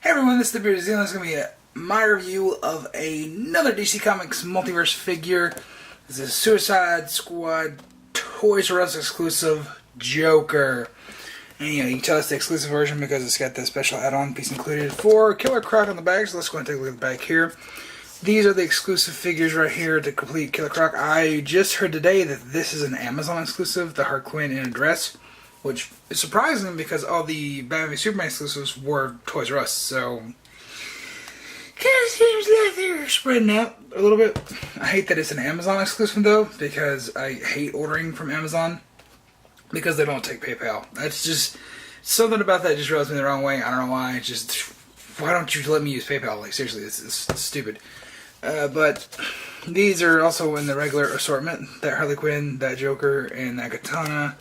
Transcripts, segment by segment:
Hey everyone, this is the Beard of Zealand. This is going to be my review of another DC Comics Multiverse figure. This is Suicide Squad ToysRUs exclusive Joker. And you can tell it's the exclusive version because it's got the special add-on piece included for Killer Croc on the bag. So let's go and take a look at the bag here. These are the exclusive figures right here to complete Killer Croc. I just heard today that this is an Amazon exclusive, the Harlequin in a dress, which is surprising because all the Batman v Superman exclusives were ToysRUs, so kind of seems like they're spreading out a little bit. I hate that it's an Amazon exclusive though, because I hate ordering from Amazon because they don't take PayPal. That's just something about that just rubs me the wrong way. I don't know why. It's just, why don't you let me use PayPal? Like seriously, it's stupid. But these are also in the regular assortment. That Harley Quinn, that Joker, and that Katana.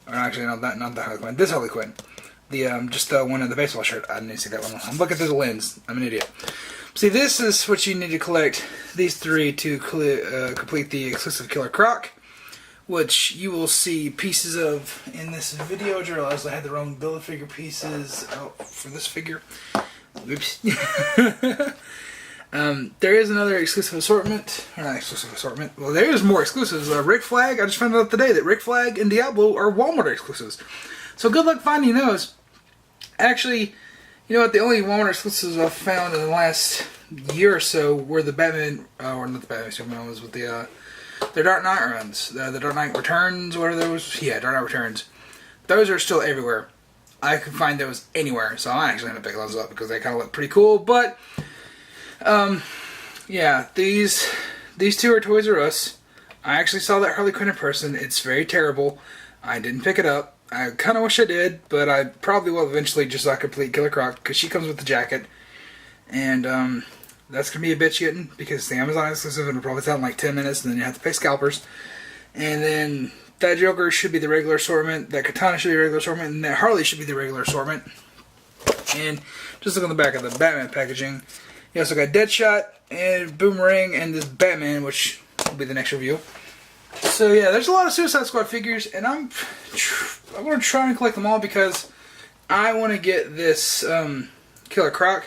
Or actually, no, not the Harley Quinn. This Harley Quinn. The just the one in the baseball shirt. I didn't see that one. I'm looking through the lens. I'm an idiot. See, this is what you need to collect. These three to complete the exclusive Killer Croc, which you will see pieces of in this video. I realized I had the wrong Build-A-Figure pieces out for this figure. Oops. There is another exclusive assortment. Or not exclusive assortment. Well, there is more exclusives. Rick Flag, I just found out today that Rick Flag and Diablo are Walmart exclusives. So good luck finding those. Actually, you know what? The only Walmart exclusives I've found in the last year or so were the Batman, or not the Batman Superman ones, but the Dark Knight runs. The Dark Knight Returns, what are those? Yeah, Dark Knight Returns. Those are still everywhere. I can find those anywhere. So I'm actually going to pick those up because they kind of look pretty cool. But yeah, these two are ToysRUs. I actually saw that Harley Quinn in person. It's very terrible. I didn't pick it up. I kind of wish I did, but I probably will eventually just so I complete Killer Croc because she comes with the jacket. And that's going to be a bitch getting because it's the Amazon exclusive and it'll probably take like 10 minutes and then you have to pay scalpers. And then that Joker should be the regular assortment, that Katana should be the regular assortment, and that Harley should be the regular assortment. And just look on the back of the Batman packaging. You also got Deadshot and Boomerang and this Batman, which will be the next review. So yeah, there's a lot of Suicide Squad figures, and I'm going to try and collect them all because I want to get this Killer Croc,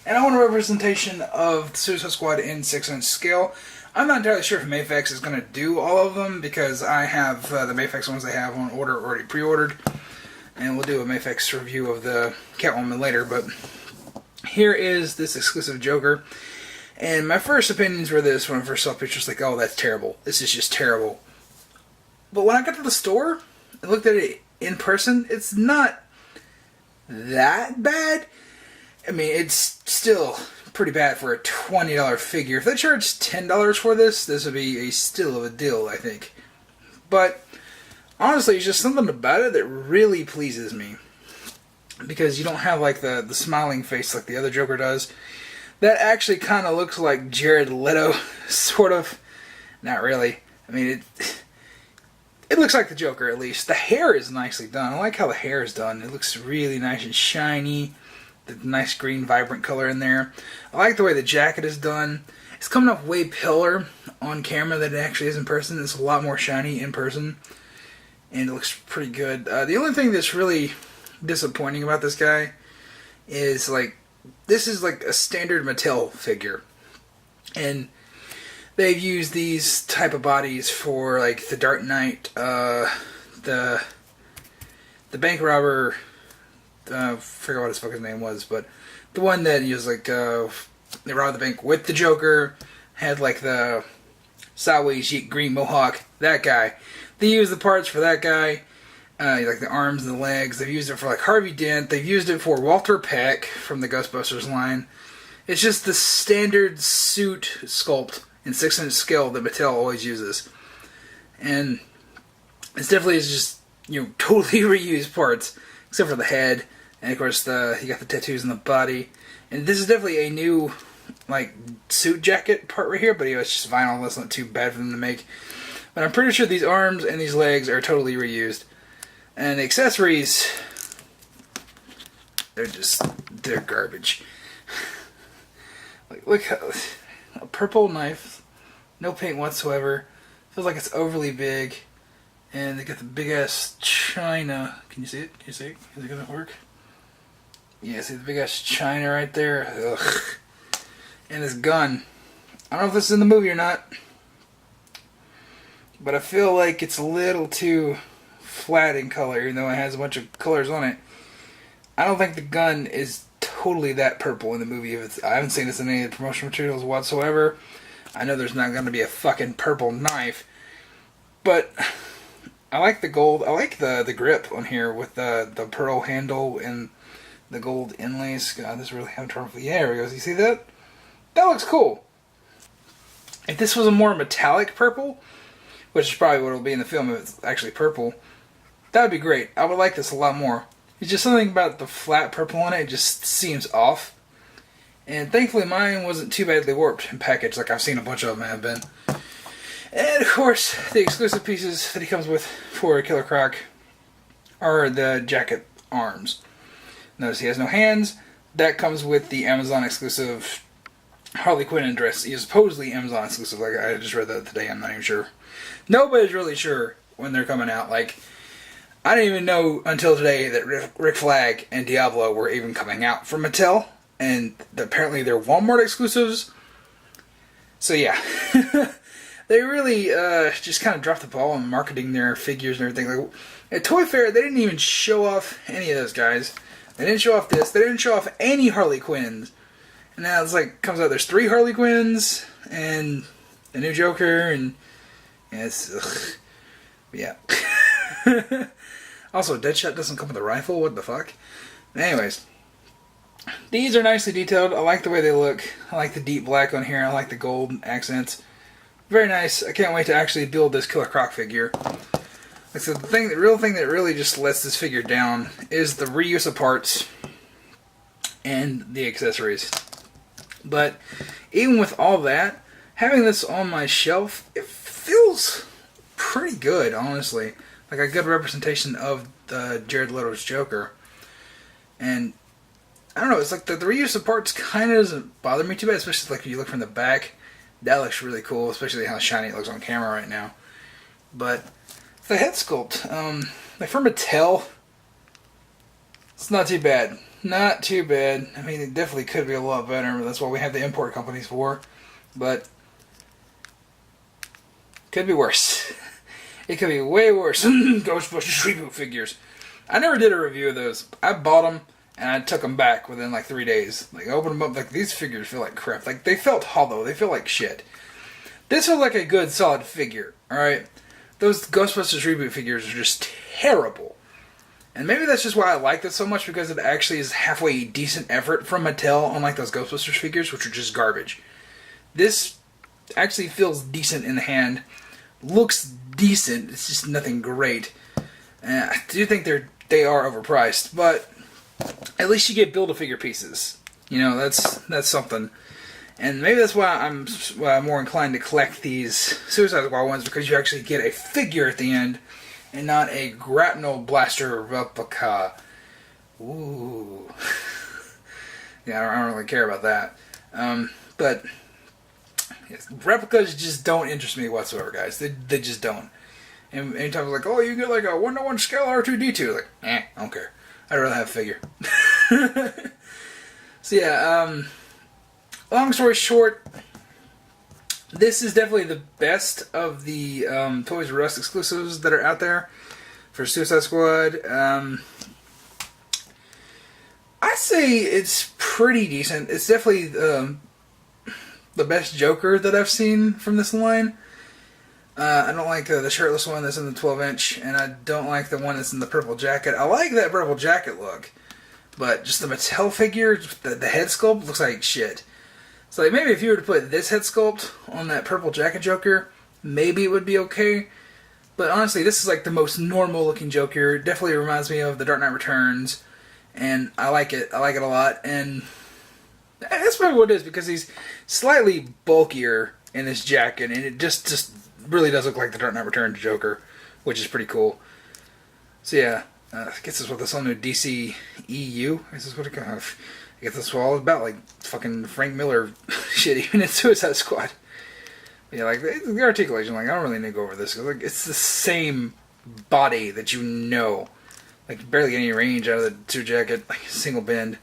and I want a representation of the Suicide Squad in 6-inch scale. I'm not entirely sure if Mayfax is going to do all of them because I have the Mayfax ones they have on order already pre-ordered, and we'll do a Mayfax review of the Catwoman later, but here is this exclusive Joker. And my first opinions were this when I first saw pictures, like, oh, that's terrible. This is just terrible. But when I got to the store and looked at it in person, it's not that bad. I mean, it's still pretty bad for a $20 figure. If they charged $10 for this, this would be still of a deal, I think. But honestly, it's just something about it that really pleases me. Because you don't have like the smiling face like the other Joker does. That actually kind of looks like Jared Leto, sort of. Not really. I mean, it looks like the Joker at least. The hair is nicely done. I like how the hair is done. It looks really nice and shiny. The nice green vibrant color in there. I like the way the jacket is done. It's coming off way paler on camera than it actually is in person. It's a lot more shiny in person. And it looks pretty good. The only thing that's really disappointing about this guy is like this is like a standard Mattel figure, and they've used these type of bodies for like the Dark Knight, the bank robber. I forgot what his fucking name was, but the one that he was like they robbed the bank with the Joker, had like the sideways green mohawk. That guy. They used the parts for that guy. Like the arms and the legs. They've used it for like Harvey Dent. They've used it for Walter Peck from the Ghostbusters line. It's just the standard suit sculpt in 6-inch scale that Mattel always uses. And it's definitely just, totally reused parts. Except for the head. And of course you got the tattoos in the body. And this is definitely a new like suit jacket part right here. But it's just vinyl. That's not too bad for them to make. But I'm pretty sure these arms and these legs are totally reused. And the accessories, they're garbage. Like, look how, a purple knife, no paint whatsoever, feels like it's overly big, and they got the big ass china. Can you see it? Can you see it? Is it gonna work? Yeah, see the big ass China right there? Ugh. And his gun. I don't know if this is in the movie or not, but I feel like it's a little too flat in color, even though it has a bunch of colors on it. I don't think the gun is totally that purple in the movie. I haven't seen this in any of the promotional materials whatsoever. I know there's not going to be a fucking purple knife, but I like the gold. I like the grip on here with the pearl handle and the gold inlays. God, this really having trouble. Yeah, there he goes. You see that? That looks cool. If this was a more metallic purple, which is probably what it'll be in the film if it's actually purple, that would be great. I would like this a lot more. It's just something about the flat purple on it just seems off. And thankfully mine wasn't too badly warped and packaged like I've seen a bunch of them have been. And of course, the exclusive pieces that he comes with for Killer Croc are the jacket arms. Notice he has no hands. That comes with the Amazon exclusive Harley Quinn dress. He is supposedly Amazon exclusive. Like I just read that today. I'm not even sure. Nobody's really sure when they're coming out. Like, I didn't even know until today that Rick Flag and Diablo were even coming out from Mattel. And apparently they're Walmart exclusives. So yeah. They really just kind of dropped the ball on marketing their figures and everything. Like, at Toy Fair, they didn't even show off any of those guys. They didn't show off this. They didn't show off any Harley Quinns. And now it's like, comes out, there's 3 Harley Quinns, and the new Joker, and yeah, it's, ugh. Yeah. Also, Deadshot doesn't come with a rifle, what the fuck? Anyways, these are nicely detailed. I like the way they look. I like the deep black on here. I like the gold accents. Very nice. I can't wait to actually build this Killer Croc figure. Like, so the real thing that really just lets this figure down is the reuse of parts and the accessories. But even with all that, having this on my shelf, it feels pretty good, honestly. Like a good representation of the Jared Leto's Joker. And I don't know, it's like the reuse of parts kind of doesn't bother me too bad, especially like if you look from the back. That looks really cool, especially how shiny it looks on camera right now. But the head sculpt, like for Mattel, it's not too bad. Not too bad. I mean, it definitely could be a lot better, but that's what we have the import companies for. But could be worse. It could be way worse. Ghostbusters reboot figures. I never did a review of those. I bought them and I took them back within like 3 days. Like, I opened them up, like, these figures feel like crap. Like, they felt hollow. They feel like shit. This was like a good, solid figure. Alright? Those Ghostbusters reboot figures are just terrible. And maybe that's just why I like this so much, because it actually is halfway decent effort from Mattel, unlike those Ghostbusters figures, which are just garbage. This actually feels decent in the hand. Looks decent. It's just nothing great. I do think they are overpriced, but at least you get Build-A-Figure pieces. You know, that's something. And maybe that's why I'm more inclined to collect these Suicide Squad ones, because you actually get a figure at the end, and not a grapnel blaster replica. Ooh. Yeah, I don't really care about that. But yes, replicas just don't interest me whatsoever, guys. They just don't. And anytime it's like, oh, you get like a 1-to-1 scale R2-D2. Like, I don't care. I'd rather have a figure. So yeah, long story short, this is definitely the best of the ToysRUs exclusives that are out there for Suicide Squad. I say it's pretty decent. It's definitely the best Joker that I've seen from this line. I don't like the shirtless one that's in the 12-inch, and I don't like the one that's in the purple jacket. I like that purple jacket look, but just the Mattel figure, the head sculpt looks like shit. So like, maybe if you were to put this head sculpt on that purple jacket Joker, maybe it would be okay. But honestly, this is like the most normal looking Joker. It definitely reminds me of the Dark Knight Returns, and I like it. I like it a lot, and that's probably what it is, because he's slightly bulkier in this jacket, and it just really does look like the Dark Knight Returns Joker, which is pretty cool. So yeah, I guess that's what this whole new DC EU, is this what it kind of, I guess that's what all about, like fucking Frank Miller shit, even in Suicide Squad. But yeah, like the articulation, like I don't really need to go over this, because like, it's the same body that you know, like barely any range out of the suit jacket, like single bend.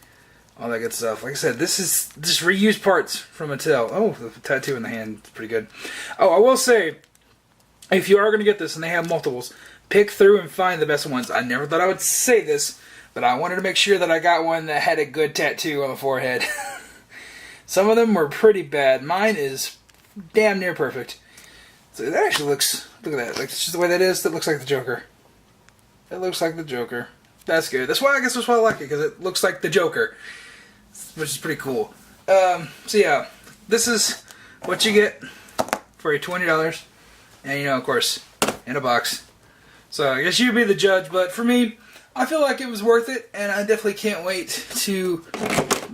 all that good stuff. Like I said, this is just reused parts from Mattel. Oh, the tattoo in the hand is pretty good. Oh, I will say, if you are going to get this and they have multiples, pick through and find the best ones. I never thought I would say this, but I wanted to make sure that I got one that had a good tattoo on the forehead. Some of them were pretty bad. Mine is damn near perfect. So that actually looks, look at that. Like, it's just the way that is, that looks like the Joker. It looks like the Joker. That's good. That's why I like it, because it looks like the Joker, which is pretty cool. So yeah, this is what you get for your $20, and you know, of course, in a box. So I guess you'd be the judge, but for me, I feel like it was worth it, and I definitely can't wait to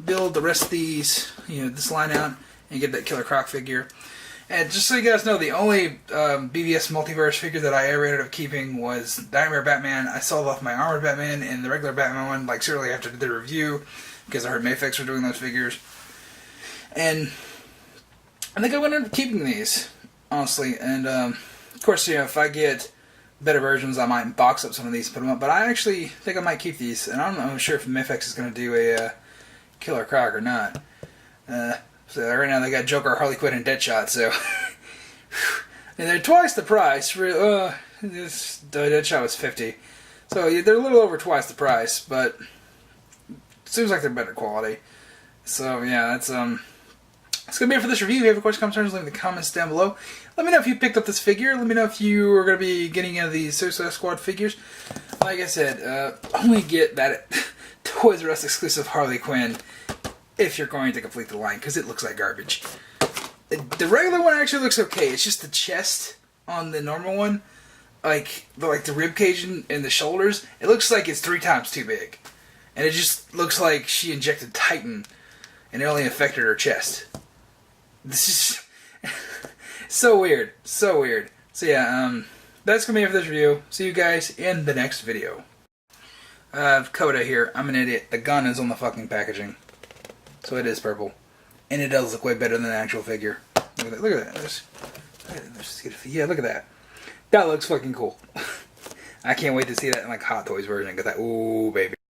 build the rest of these, you know, this line out and get that Killer Croc figure. And just so you guys know, the only BVS Multiverse figure that I ever ended up keeping was Nightmare Batman. I sold off my Armored Batman and the regular Batman one, like, shortly after the review, because I heard Mayfix were doing those figures. And I think I'm going to end up keeping these, honestly. And, of course, you know, if I get better versions, I might box up some of these and put them up. But I actually think I might keep these. And I'm not sure if Mayfix is going to do a Killer Croc or not. So right now they got Joker, Harley Quinn, and Deadshot, so and they're twice the price. This Deadshot was $50, so they're a little over twice the price, but it seems like they're better quality. So yeah, that's gonna be it for this review. If you have any questions, concerns, leave in the comments down below. Let me know if you picked up this figure. Let me know if you are gonna be getting any of these Suicide Squad figures. Like I said, only get that ToysRUs exclusive Harley Quinn if you're going to complete the line, because it looks like garbage. The regular one actually looks okay. It's just the chest on the normal one, like the rib cage and the shoulders. It looks like it's 3 times too big, and it just looks like she injected Titan, and it only affected her chest. This is so weird, so weird. So yeah, that's gonna be it for this review. See you guys in the next video. Coda here. I'm an idiot. The gun is on the fucking packaging. So it is purple. And it does look way better than the actual figure. Look at that. Look at that. Yeah, look at that. That looks fucking cool. I can't wait to see that in like Hot Toys version. Get that. Ooh, baby.